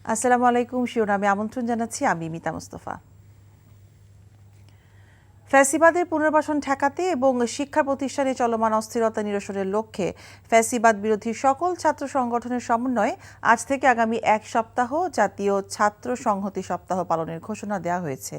আসসালামু আলাইকুম। শিরোনামে আমন্ত্রণ জানাচ্ছি আমি মিতা মুস্তফা। ফ্যাসিবাদের পুনর্বাসন ঠেকাতে এবং শিক্ষা প্রতিষ্ঠানে চলমান অস্থিরতা নিরসনের লক্ষ্যে ফ্যাসিবাদ বিরোধী সকল ছাত্র সংগঠনের সমন্বয়ে আজ থেকে আগামী এক সপ্তাহ জাতীয় ছাত্র সংহতি সপ্তাহ পালনের ঘোষণা দেওয়া হয়েছে।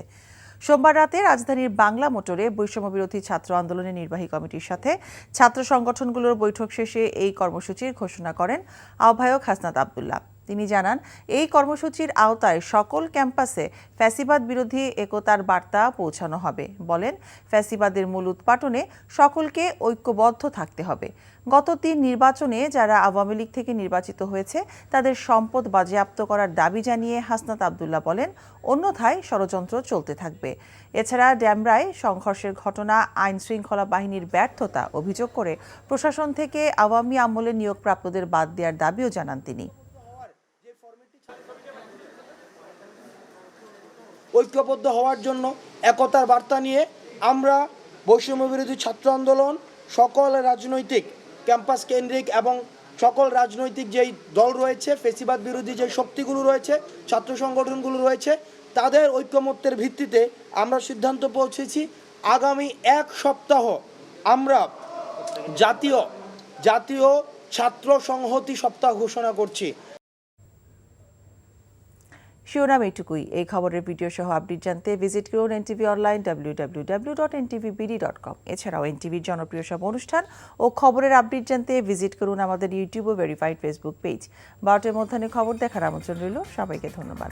সোমবার রাতে রাজধানীর বাংলা মোটরে বৈষম্য বিরোধী ছাত্র আন্দোলনের নির্বাহী কমিটির সাথে ছাত্র সংগঠনগুলোর বৈঠক শেষে এই কর্মসূচির ঘোষণা করেন আহ্বায়ক হাসনাত আবদুল্লাহ। তিনি জানান, এই কর্মসূচির আওতায় সকল ক্যাম্পাসে ফ্যাসিবাদ বিরোধী একতার বার্তা পৌঁছানো হবে। বলেন, ফ্যাসিবাদের মূল উৎপাটনে সকলকে ঐক্যবদ্ধ থাকতে হবে। গত ৩ নির্বাচনে যারা আওয়ামী লীগ থেকে নির্বাচিত হয়েছে তাদের সম্পদ বাজেয়াপ্ত করার দাবি জানিয়ে হাসনাত আবদুল্লাহ বলেন, অন্যথায় ষড়যন্ত্র চলতে থাকবে। এছাড়া ড্যামরায় সংঘর্ষের ঘটনা আইন শৃঙ্খলা বাহিনীর ব্যর্থতা অভিযোগ করে প্রশাসন থেকে আওয়ামী আমলে নিয়োগপ্রাপ্তদের বাদ দেওয়ার দাবিও জানান তিনি। ঐক্যবদ্ধ হওয়ার জন্য একতার বার্তা নিয়ে আমরা বৈষম্য বিরোধী ছাত্র আন্দোলন সকল রাজনৈতিক ক্যাম্পাস কেন্দ্রিক এবং সকল রাজনৈতিক যেই দল রয়েছে, ফ্যাসিবাদ বিরোধী যে শক্তিগুলো রয়েছে, ছাত্র সংগঠনগুলো রয়েছে, তাদের ঐক্যমত্যের ভিত্তিতে আমরা সিদ্ধান্ত পৌঁছেছি আগামী এক সপ্তাহ আমরা জাতীয় ছাত্র সংহতি সপ্তাহ ঘোষণা করছি। শিরোনাম এইটুকুই। এই খবরের ভিডিও সহ আপডেট জানতে ভিজিট করুন এনটিভি অনলাইন www.ntvbd.com। এছাড়াও এনটিভির জনপ্রিয় সব অনুষ্ঠান ও খবরের আপডেট জানতে ভিজিট করুন আমাদের ইউটিউব ও ভেরিফাইড ফেসবুক পেজ। 12টার মধ্যাহ্নে খবর দেখার আমন্ত্রণ রইল। সবাইকে ধন্যবাদ।